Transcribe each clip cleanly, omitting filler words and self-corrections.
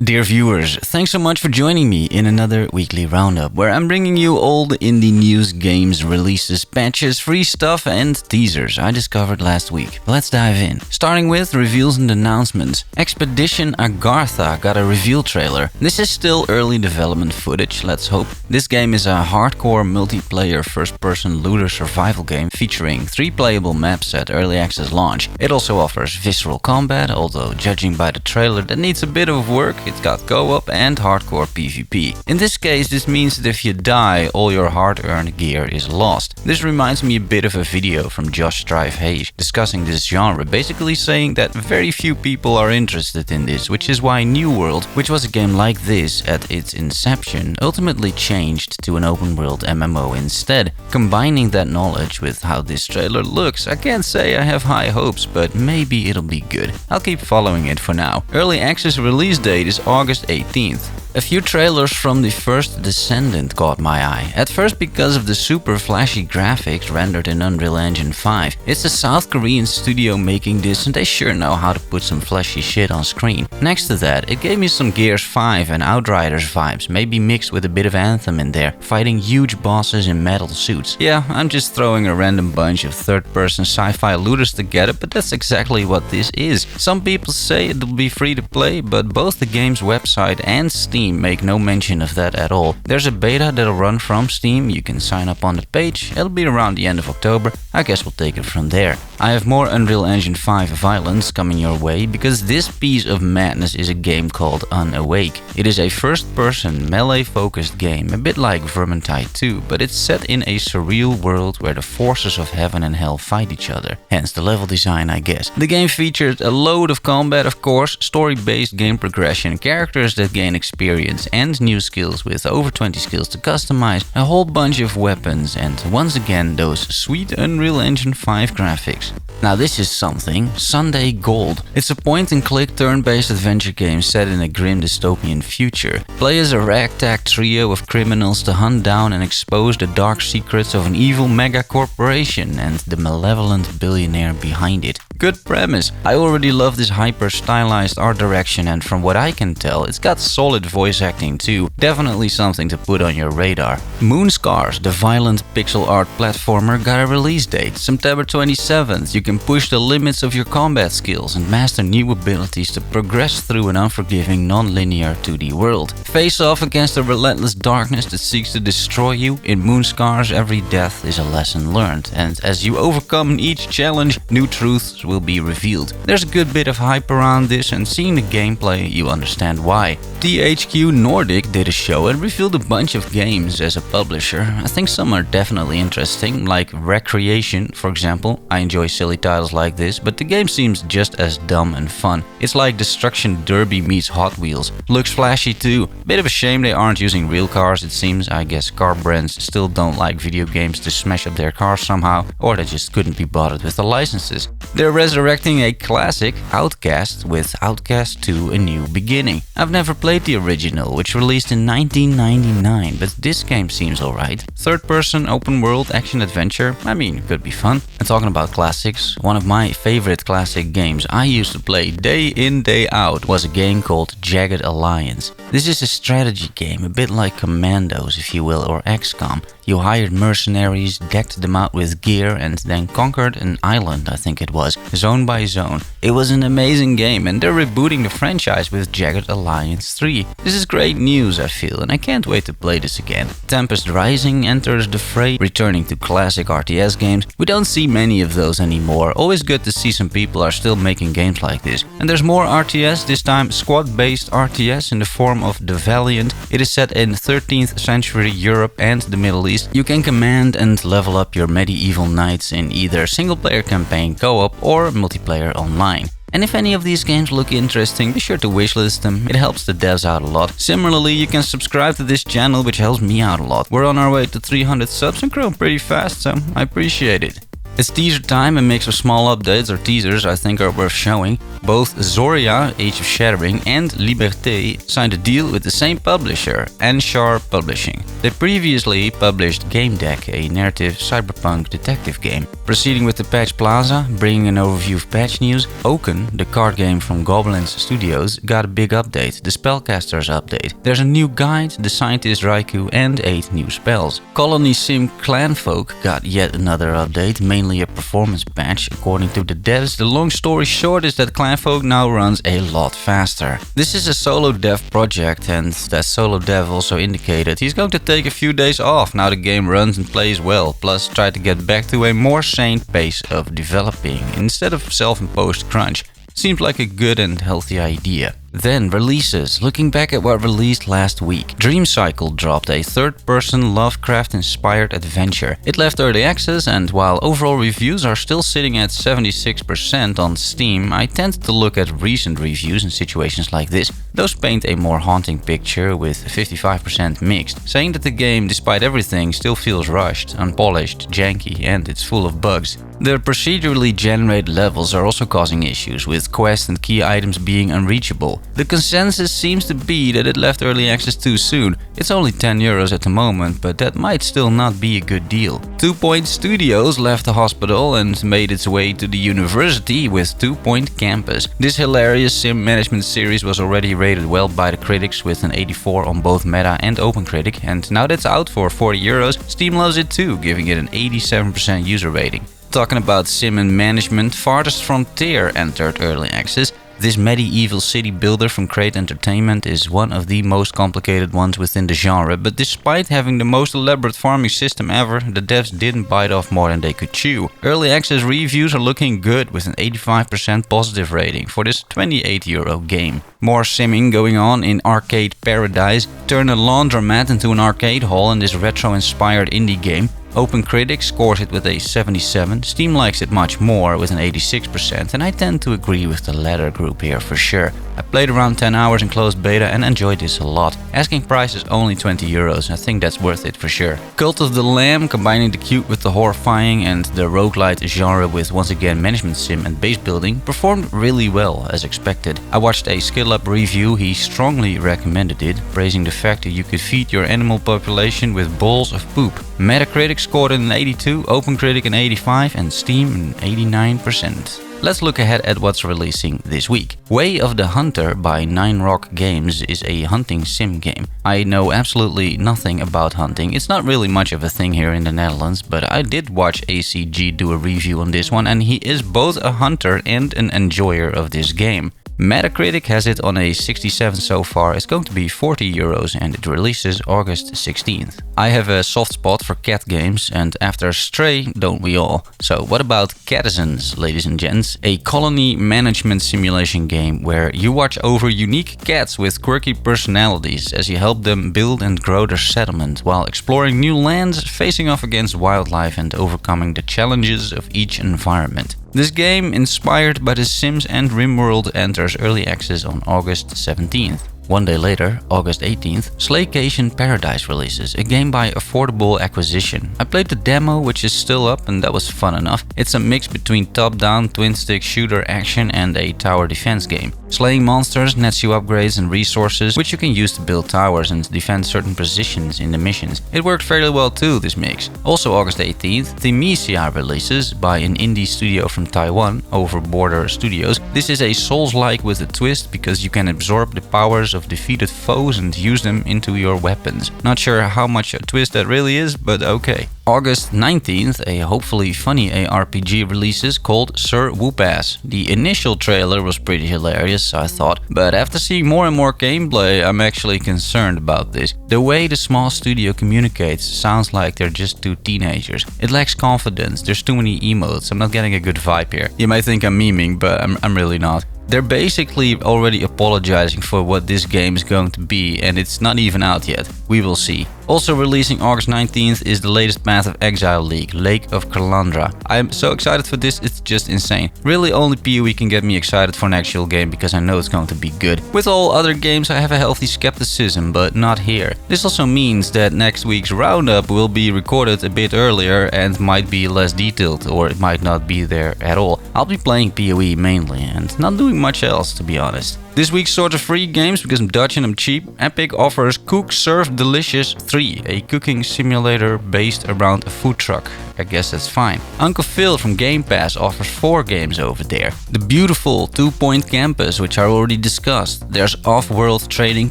Dear viewers, thanks so much for joining me in another weekly roundup where I'm bringing you all the indie news, games, releases, patches, free stuff and teasers I discovered last week. Let's dive in. Starting with reveals and announcements. Expedition Agartha got a reveal trailer. This is still early development footage, let's hope. This game is a hardcore multiplayer first-person looter survival game featuring 3 playable maps at early access launch. It also offers visceral combat, although judging by the trailer that needs a bit of work. It's got co-op and hardcore PvP. In this case, this means that if you die, all your hard-earned gear is lost. This reminds me a bit of a video from Josh Strive Hayes discussing this genre, basically saying that very few people are interested in this, which is why New World, which was a game like this at its inception, ultimately changed to an open-world MMO instead. Combining that knowledge with how this trailer looks, I can't say I have high hopes, but maybe it'll be good. I'll keep following it for now. Early access release date is August 18th. A few trailers from the First Descendant caught my eye. At first because of the super flashy graphics rendered in Unreal Engine 5. It's a South Korean studio making this and they sure know how to put some flashy shit on screen. Next to that, it gave me some Gears 5 and Outriders vibes, maybe mixed with a bit of Anthem in there, fighting huge bosses in metal suits. Yeah, I'm just throwing a random bunch of third-person sci-fi looters together, but that's exactly what this is. Some people say it'll be free to play, but both the game's website and Steam make no mention of that at all. There's a beta that'll run from Steam, you can sign up on the page, it'll be around the end of October, I guess we'll take it from there. I have more Unreal Engine 5 violence coming your way because this piece of madness is a game called Unawake. It is a first-person melee-focused game, a bit like Vermintide 2, but it's set in a surreal world where the forces of heaven and hell fight each other, hence the level design I guess. The game features a load of combat of course, story-based game progression, characters that gain experience and new skills with over 20 skills to customize, a whole bunch of weapons and once again those sweet Unreal Engine 5 graphics. Now this is something, Sunday Gold. It's a point-and-click turn-based adventure game set in a grim dystopian future. Play as a ragtag trio of criminals to hunt down and expose the dark secrets of an evil mega corporation and the malevolent billionaire behind it. Good premise. I already love this hyper-stylized art direction and from what I can tell, it's got solid voice acting too. Definitely something to put on your radar. Moonscars, the violent pixel art platformer, got a release date, September 27th. You can push the limits of your combat skills and master new abilities to progress through an unforgiving, non-linear 2D world. Face off against the relentless darkness that seeks to destroy you. In Moonscars, every death is a lesson learned, and as you overcome each challenge, new truths will be revealed. There's a good bit of hype around this, and seeing the gameplay, you understand why. THQ Nordic did a show and revealed a bunch of games as a publisher. I think some are definitely interesting, like Wreckreation, for example. I enjoy silly titles like this, but the game seems just as dumb and fun. It's like Destruction Derby meets Hot Wheels. Looks flashy too. Bit of a shame they aren't using real cars it seems. I guess car brands still don't like video games to smash up their cars somehow, or they just couldn't be bothered with the licenses. They're resurrecting a classic, Outcast, with Outcast 2 A New Beginning. I've never played the original, which released in 1999, but this game seems alright. Third-person open-world action-adventure, I mean, could be fun. And talking about classics, one of my favorite classic games I used to play day in, day out was a game called Jagged Alliance. This is a strategy game, a bit like Commandos if you will, or XCOM. You hired mercenaries, decked them out with gear and then conquered an island, I think it was, zone by zone. It was an amazing game and they're rebooting the franchise with Jagged Alliance 3. This is great news I feel and I can't wait to play this again. Tempest Rising enters the fray, returning to classic RTS games. We don't see many of those anymore, always good to see some people are still making games like this. And there's more RTS, this time squad-based RTS in the form of the Valiant. It is set in 13th century Europe and the Middle East. You can command and level up your medieval knights in either single-player campaign co-op or multiplayer online. And if any of these games look interesting, be sure to wishlist them, it helps the devs out a lot. Similarly, you can subscribe to this channel, which helps me out a lot. We're on our way to 300 subs and growing pretty fast, so I appreciate it. It's teaser time, a mix of small updates or teasers I think are worth showing. Both Zoria, Age of Shattering, and Liberté signed a deal with the same publisher, Anshar Publishing. They previously published Game Deck, a narrative cyberpunk detective game. Proceeding with the patch Plaza, bringing an overview of patch news, Oaken, the card game from Goblins Studios, got a big update, the Spellcasters update. There's a new guide, the Scientist Raikou, and 8 new spells. Colony Sim Clanfolk got yet another update, mainly a performance patch. According to the devs, the long story short is that Clanfolk now runs a lot faster. This is a solo dev project, and that solo dev also indicated he's going to take a few days off now the game runs and plays well, plus try to get back to a more sane pace of developing instead of self-imposed crunch. Seems like a good and healthy idea. Then releases. Looking back at what released last week, Dream Cycle dropped a third-person Lovecraft-inspired adventure. It left early access, and while overall reviews are still sitting at 76% on Steam, I tend to look at recent reviews in situations like this. Those paint a more haunting picture with 55% mixed, saying that the game, despite everything, still feels rushed, unpolished, janky, and it's full of bugs. The procedurally generated levels are also causing issues, with quests and key items being unreachable. The consensus seems to be that it left early access too soon. It's only €10 at the moment, but that might still not be a good deal. 2 Point Studios left the hospital and made its way to the university with 2 Point Campus. This hilarious sim management series was already rated well by the critics with an 84 on both Meta and OpenCritic, and now that's out for €40, Steam loves it too, giving it an 87% user rating. Talking about sim and management, Farthest Frontier entered early access. This medieval city builder from Crate Entertainment is one of the most complicated ones within the genre, but despite having the most elaborate farming system ever, the devs didn't bite off more than they could chew. Early access reviews are looking good with an 85% positive rating for this €28 game. More simming going on in Arcade Paradise. Turn a laundromat into an arcade hall in this retro-inspired indie game. OpenCritic scores it with a 77, Steam likes it much more with an 86%, and I tend to agree with the latter group here for sure. I played around 10 hours in closed beta and enjoyed this a lot. Asking price is only €20, I think that's worth it for sure. Cult of the Lamb, combining the cute with the horrifying and the roguelite genre with once again management sim and base building, performed really well as expected. I watched a skill up review, he strongly recommended it, praising the fact that you could feed your animal population with balls of poop. Metacritic scored an 82, OpenCritic an 85 and Steam an 89%. Let's look ahead at what's releasing this week. Way of the Hunter by Nine Rock Games is a hunting sim game. I know absolutely nothing about hunting. It's not really much of a thing here in the Netherlands, but I did watch ACG do a review on this one, and he is both a hunter and an enjoyer of this game. Metacritic has it on a 67 so far. It's going to be €40 and it releases August 16th. I have a soft spot for cat games, and after Stray, don't we all? So what about Catizens, ladies and gents? A colony management simulation game where you watch over unique cats with quirky personalities as you help them build and grow their settlement while exploring new lands, facing off against wildlife and overcoming the challenges of each environment. This game, inspired by The Sims and RimWorld, enters early access on August 17th. One day later, August 18th, Slaycation Paradise releases, a game by Affordable Acquisition. I played the demo, which is still up, and that was fun enough. It's a mix between top-down, twin-stick shooter action and a tower defense game. Slaying monsters nets you upgrades and resources, which you can use to build towers and defend certain positions in the missions. It worked fairly well too, this mix. Also August 18th, Thymesia releases by an indie studio from Taiwan, Over Border Studios. This is a Souls-like with a twist because you can absorb the powers of defeated foes and use them into your weapons. Not sure how much a twist that really is, but okay. August 19th, a hopefully funny ARPG releases called Sir Whoopass. The initial trailer was pretty hilarious, I thought, but after seeing more and more gameplay, I'm actually concerned about this. The way the small studio communicates sounds like they're just two teenagers. It lacks confidence, there's too many emotes, I'm not getting a good vibe here. You might think I'm memeing, but I'm really not. They're basically already apologizing for what this game is going to be, and it's not even out yet. We will see. Also releasing August 19th is the latest Path of Exile League, Lake of Kalandra. I'm so excited for this, it's just insane. Really only PoE can get me excited for an actual game because I know it's going to be good. With all other games I have a healthy skepticism, but not here. This also means that next week's roundup will be recorded a bit earlier and might be less detailed, or it might not be there at all. I'll be playing PoE mainly and not doing much else, to be honest. This week's sort of free games, because I'm Dutch and I'm cheap, Epic offers Cook Serve Delicious 3, a cooking simulator based around a food truck. I guess that's fine. Uncle Phil from Game Pass offers 4 games over there. The beautiful 2 Point Campus, which I already discussed. There's Off-World Trading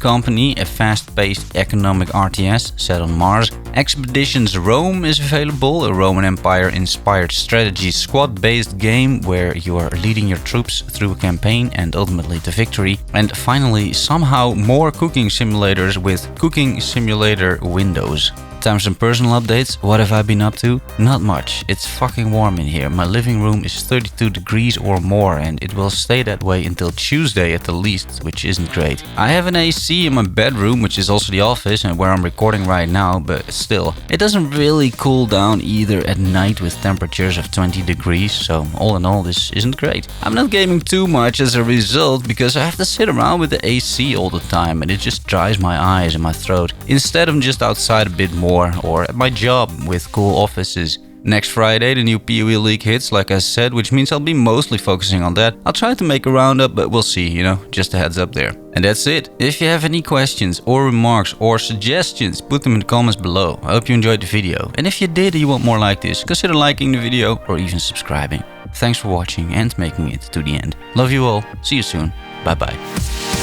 Company, a fast-paced economic RTS set on Mars. Expeditions Rome is available, a Roman Empire-inspired strategy squad-based game where you are leading your troops through a campaign and ultimately to victory. And finally, somehow more cooking simulators with cooking simulator windows. Time for some personal updates. What have I been up to? Not much. It's fucking warm in here. My living room is 32 degrees or more and it will stay that way until Tuesday at the least, which isn't great. I have an AC in my bedroom, which is also the office and where I'm recording right now, but still. It doesn't really cool down either at night with temperatures of 20 degrees, so all in all this isn't great. I'm not gaming too much as a result because I have to sit around with the AC all the time and it just dries my eyes and my throat. Instead I'm just outside a bit more or at my job with cool offices. Next Friday the new PoE League hits, like I said, which means I'll be mostly focusing on that. I'll try to make a roundup, but we'll see, just a heads up there. And that's it. If you have any questions or remarks or suggestions, put them in the comments below. I hope you enjoyed the video. And if you did and you want more like this, consider liking the video or even subscribing. Thanks for watching and making it to the end. Love you all. See you soon. Bye bye.